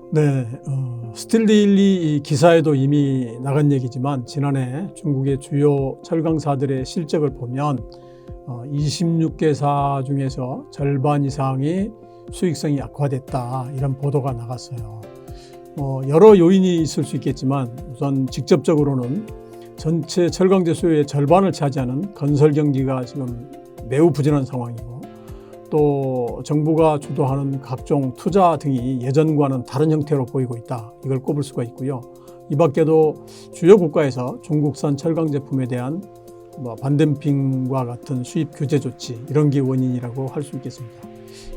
네, 스틸데일리 기사에도 이미 나간 얘기지만 지난해 중국의 주요 철강사들의 실적을 보면 26개사 중에서 절반 이상이 수익성이 악화됐다, 이런 보도가 나갔어요. 여러 요인이 있을 수 있겠지만 우선 직접적으로는 전체 철강제 수요의 절반을 차지하는 건설 경기가 지금 매우 부진한 상황이고, 또 정부가 주도하는 각종 투자 등이 예전과는 다른 형태로 보이고 있다, 이걸 꼽을 수가 있고요. 이 밖에도 주요 국가에서 중국산 철강 제품에 대한 반댐핑과 같은 수입 규제 조치, 이런 게 원인이라고 할 수 있겠습니다.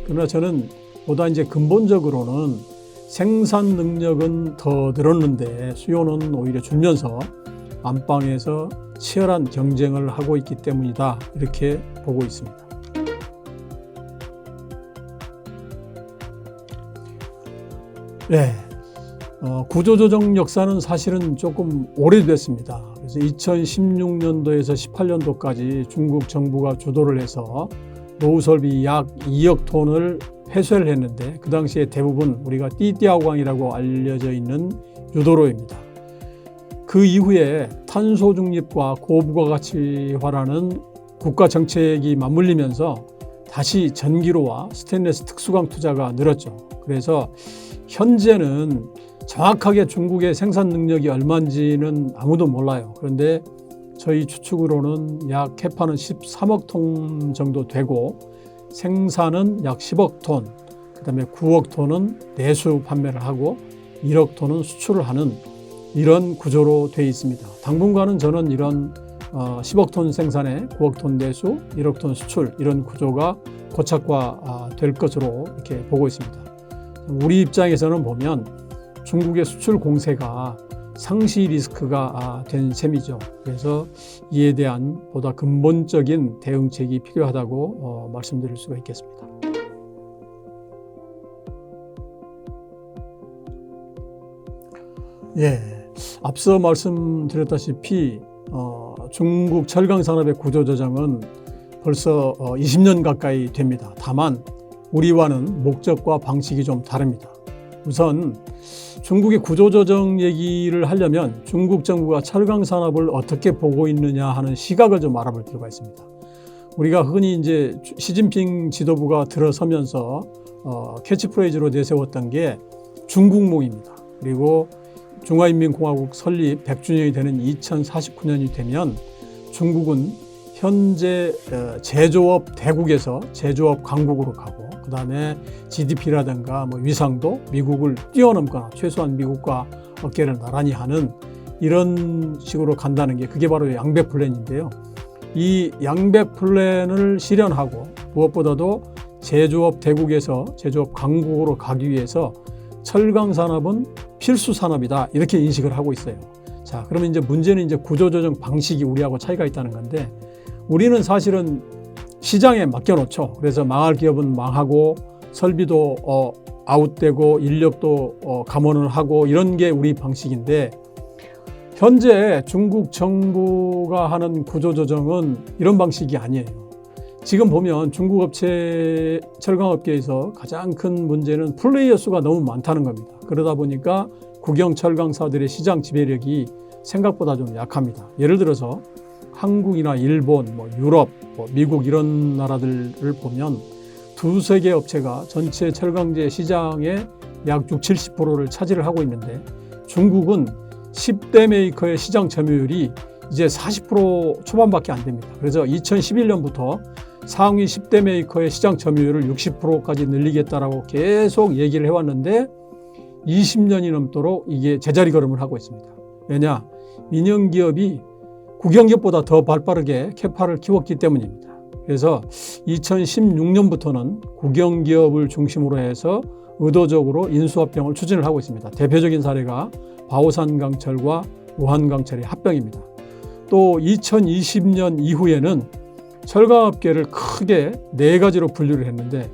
그러나 저는 보다 이제 근본적으로는 생산 능력은 더 늘었는데 수요는 오히려 줄면서 안방에서 치열한 경쟁을 하고 있기 때문이다, 이렇게 보고 있습니다. 네, 구조조정 역사는 사실은 조금 오래됐습니다. 그래서 2016년도에서 18년도까지 중국 정부가 주도를 해서 노후 설비 약 2억 톤을 폐쇄를 했는데, 그 당시에 대부분 우리가 띠띠아오강이라고 알려져 있는 유도로입니다. 그 이후에 탄소 중립과 고부가가치화라는 국가 정책이 맞물리면서 다시 전기로와 스테인리스 특수강 투자가 늘었죠. 그래서 현재는 정확하게 중국의 생산 능력이 얼마인지는 아무도 몰라요. 그런데 저희 추측으로는 약 캐파는 13억 톤 정도 되고 생산은 약 10억 톤, 그 다음에 9억 톤은 내수 판매를 하고 1억 톤은 수출을 하는 이런 구조로 되어 있습니다. 당분간은 저는 이런 10억 톤 생산에 9억 톤 내수, 1억 톤 수출, 이런 구조가 고착화될 것으로 이렇게 보고 있습니다. 우리 입장에서는 보면 중국의 수출 공세가 상시 리스크가 된 셈이죠. 그래서 이에 대한 보다 근본적인 대응책이 필요하다고 말씀드릴 수가 있겠습니다. 예, 앞서 말씀드렸다시피 중국 철강 산업의 구조조정은 벌써 20년 가까이 됩니다. 다만 우리와는 목적과 방식이 좀 다릅니다. 우선 중국의 구조조정 얘기를 하려면 중국 정부가 철강 산업을 어떻게 보고 있느냐 하는 시각을 좀 알아볼 필요가 있습니다. 우리가 흔히 이제 시진핑 지도부가 들어서면서 캐치프레이즈로 내세웠던 게 중국몽입니다. 그리고 중화인민공화국 설립 100주년이 되는 2049년이 되면 중국은 현재 제조업 대국에서 제조업 강국으로 가고, 그 다음에 GDP라든가 위상도 미국을 뛰어넘거나 최소한 미국과 어깨를 나란히 하는 이런 식으로 간다는 게, 그게 바로 양백 플랜인데요. 이 양백 플랜을 실현하고 무엇보다도 제조업 대국에서 제조업 강국으로 가기 위해서 철강 산업은 필수 산업이다, 이렇게 인식을 하고 있어요. 자, 그러면 이제 문제는 이제 구조조정 방식이 우리하고 차이가 있다는 건데, 우리는 사실은 시장에 맡겨놓죠. 그래서 망할 기업은 망하고 설비도 아웃되고 인력도 감원을 하고, 이런 게 우리 방식인데, 현재 중국 정부가 하는 구조조정은 이런 방식이 아니에요. 지금 보면 중국 업체, 철강업계에서 가장 큰 문제는 플레이어 수가 너무 많다는 겁니다. 그러다 보니까 국영 철강사들의 시장 지배력이 생각보다 좀 약합니다. 예를 들어서 한국이나 일본, 유럽, 미국 이런 나라들을 보면 두세 개 업체가 전체 철강제 시장의 약 60, 70%를 차지를 하고 있는데, 중국은 10대 메이커의 시장 점유율이 이제 40% 초반밖에 안 됩니다. 그래서 2011년부터 상위 10대 메이커의 시장 점유율을 60%까지 늘리겠다라고 계속 얘기를 해왔는데 20년이 넘도록 이게 제자리 걸음을 하고 있습니다. 왜냐? 민영기업이 국영기업보다 더 발빠르게 캐파를 키웠기 때문입니다. 그래서 2016년부터는 국영기업을 중심으로 해서 의도적으로 인수합병을 추진을 하고 있습니다. 대표적인 사례가 바오산강철과 우한강철의 합병입니다. 또 2020년 이후에는 철강업계를 크게 4가지로 분류를 했는데,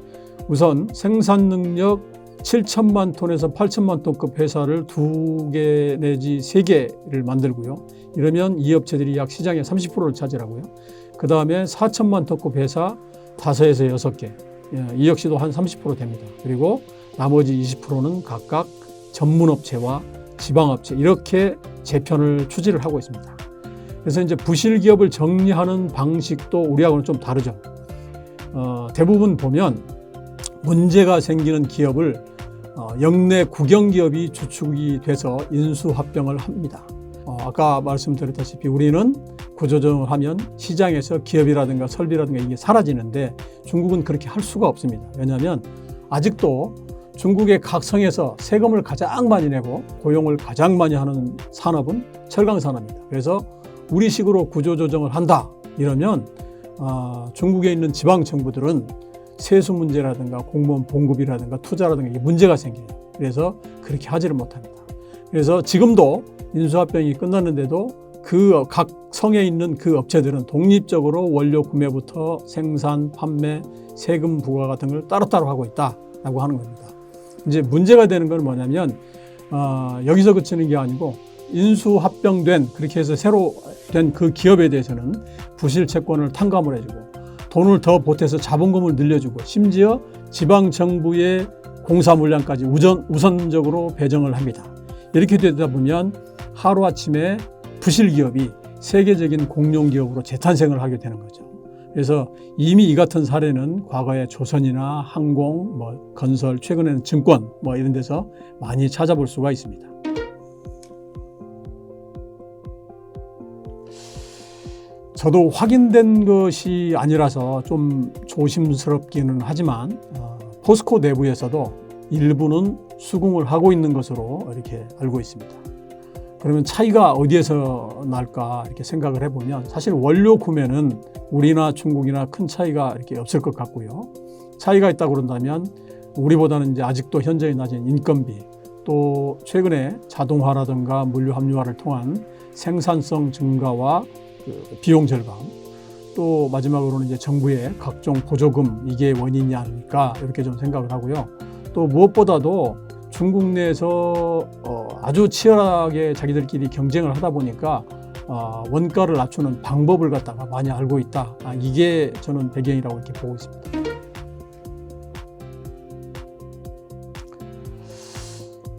우선 생산능력 7천만 톤에서 8천만 톤급 회사를 2개 내지 3개를 만들고요. 이러면 이 업체들이 약 시장의 30%를 차지하고요. 그 다음에 4천만 톤급 회사 5에서 6개, 이 역시도 한 30% 됩니다. 그리고 나머지 20%는 각각 전문업체와 지방업체 이렇게 재편을 추진을 하고 있습니다. 그래서 이제 부실 기업을 정리하는 방식도 우리하고는 좀 다르죠. 대부분 보면 문제가 생기는 기업을 역내 국영기업이 주축이 돼서 인수합병을 합니다. 아까 말씀드렸다시피 우리는 구조조정을 하면 시장에서 기업이라든가 설비라든가 이게 사라지는데 중국은 그렇게 할 수가 없습니다. 왜냐하면 아직도 중국의 각성에서 세금을 가장 많이 내고 고용을 가장 많이 하는 산업은 철강 산업입니다. 그래서 우리식으로 구조조정을 한다 이러면 중국에 있는 지방 정부들은 세수 문제라든가 공무원 봉급이라든가 투자라든가 이게 문제가 생겨요. 그래서 그렇게 하지를 못합니다. 그래서 지금도 인수합병이 끝났는데도 그 각 성에 있는 그 업체들은 독립적으로 원료 구매부터 생산, 판매, 세금 부과 같은 걸 따로따로 하고 있다라고 하는 겁니다. 이제 문제가 되는 건 뭐냐면 여기서 그치는 게 아니고 인수합병된 그렇게 해서 새로 된 그 기업에 대해서는 부실 채권을 탕감을 해주고 돈을 더 보태서 자본금을 늘려주고 심지어 지방정부의 공사 물량까지 우선적으로 배정을 합니다. 이렇게 되다 보면 하루아침에 부실 기업이 세계적인 공룡 기업으로 재탄생을 하게 되는 거죠. 그래서 이미 이 같은 사례는 과거에 조선이나 항공, 건설, 최근에는 증권 이런 데서 많이 찾아볼 수가 있습니다. 저도 확인된 것이 아니라서 좀 조심스럽기는 하지만 포스코 내부에서도 일부는 수긍을 하고 있는 것으로 이렇게 알고 있습니다. 그러면 차이가 어디에서 날까 이렇게 생각을 해보면 사실 원료 구매는 우리나 중국이나 큰 차이가 이렇게 없을 것 같고요. 차이가 있다고 그런다면 우리보다는 이제 아직도 현저히 낮은 인건비, 또 최근에 자동화라든가 물류 합리화를 통한 생산성 증가와 비용 절감, 또 마지막으로는 이제 정부의 각종 보조금 이게 원인이 아닐까 이렇게 좀 생각을 하고요. 또 무엇보다도 중국 내에서 아주 치열하게 자기들끼리 경쟁을 하다 보니까 원가를 낮추는 방법을 갖다가 많이 알고 있다. 이게 저는 배경이라고 이렇게 보고 있습니다.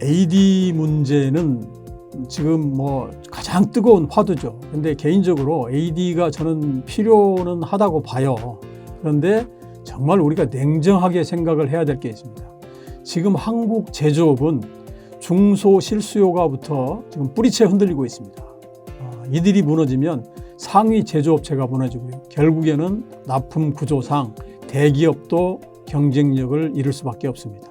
AD 문제는 지금 가장 뜨거운 화두죠. 근데 개인적으로 AD가 저는 필요는 하다고 봐요. 그런데 정말 우리가 냉정하게 생각을 해야 될 게 있습니다. 지금 한국 제조업은 중소실수요가부터 지금 뿌리채 흔들리고 있습니다. 이들이 무너지면 상위 제조업체가 무너지고요. 결국에는 납품 구조상 대기업도 경쟁력을 잃을 수밖에 없습니다.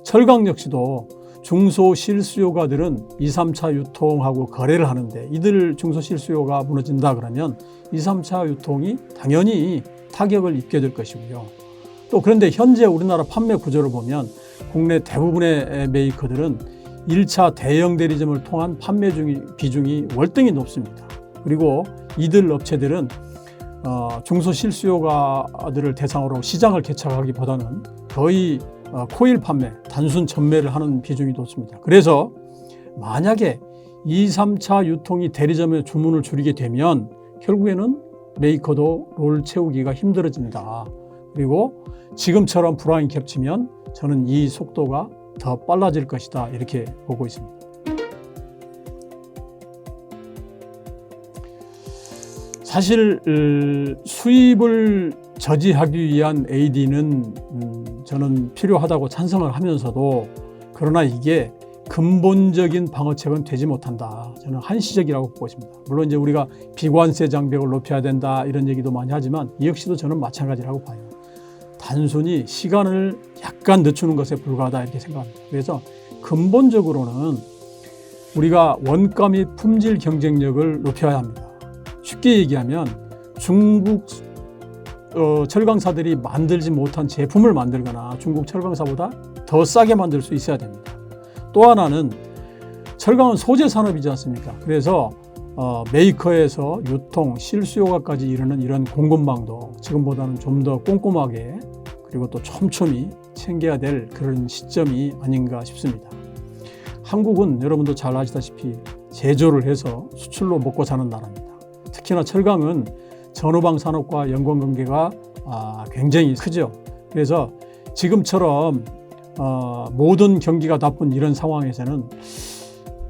철강 역시도 중소실수요가들은 2, 3차 유통하고 거래를 하는데 이들 중소실수요가 무너진다 그러면 2, 3차 유통이 당연히 타격을 입게 될 것이고요. 또 그런데 현재 우리나라 판매 구조를 보면 국내 대부분의 메이커들은 1차 대형 대리점을 통한 판매 비중이 월등히 높습니다. 그리고 이들 업체들은 중소실수요가들을 대상으로 시장을 개척하기보다는 거의 코일 판매, 단순 전매를 하는 비중이 높습니다. 그래서 만약에 2, 3차 유통이 대리점에 주문을 줄이게 되면 결국에는 메이커도 롤 채우기가 힘들어진다. 그리고 지금처럼 불황이 겹치면 저는 이 속도가 더 빨라질 것이다 이렇게 보고 있습니다. 사실 수입을 저지하기 위한 AD는 저는 필요하다고 찬성을 하면서도 그러나 이게 근본적인 방어책은 되지 못한다. 저는 한시적이라고 보고 있습니다. 물론 이제 우리가 비관세 장벽을 높여야 된다 이런 얘기도 많이 하지만 이 역시도 저는 마찬가지라고 봐요. 단순히 시간을 약간 늦추는 것에 불과하다 이렇게 생각합니다. 그래서 근본적으로는 우리가 원가 및 품질 경쟁력을 높여야 합니다. 쉽게 얘기하면 중국 철강사들이 만들지 못한 제품을 만들거나 중국 철강사보다 더 싸게 만들 수 있어야 됩니다. 또 하나는 철강은 소재 산업이지 않습니까? 그래서 메이커에서 유통, 실수요가까지 이르는 이런 공급망도 지금보다는 좀 더 꼼꼼하게 그리고 또 촘촘히 챙겨야 될 그런 시점이 아닌가 싶습니다. 한국은 여러분도 잘 아시다시피 제조를 해서 수출로 먹고 사는 나라입니다. 특히나 철강은 전후방 산업과 연관관계가 굉장히 크죠. 그래서 지금처럼 모든 경기가 나쁜 이런 상황에서는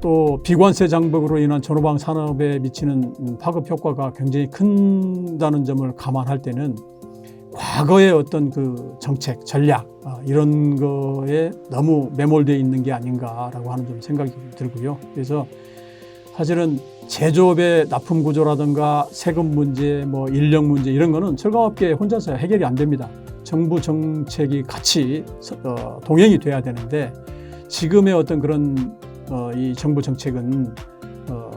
또 비관세 장벽으로 인한 전후방 산업에 미치는 파급 효과가 굉장히 큰다는 점을 감안할 때는 과거의 어떤 그 정책, 전략 이런 거에 너무 매몰되어 있는 게 아닌가라고 하는 좀 생각이 들고요. 그래서 사실은 제조업의 납품 구조라든가 세금 문제, 뭐 인력 문제 이런 거는 철강업계 혼자서 해결이 안 됩니다. 정부 정책이 같이 동행이 돼야 되는데 지금의 어떤 그런 이 정부 정책은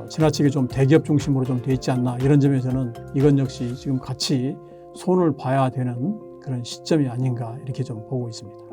지나치게 좀 대기업 중심으로 좀 돼 있지 않나 이런 점에서는 이건 역시 지금 같이 손을 봐야 되는 그런 시점이 아닌가 이렇게 좀 보고 있습니다.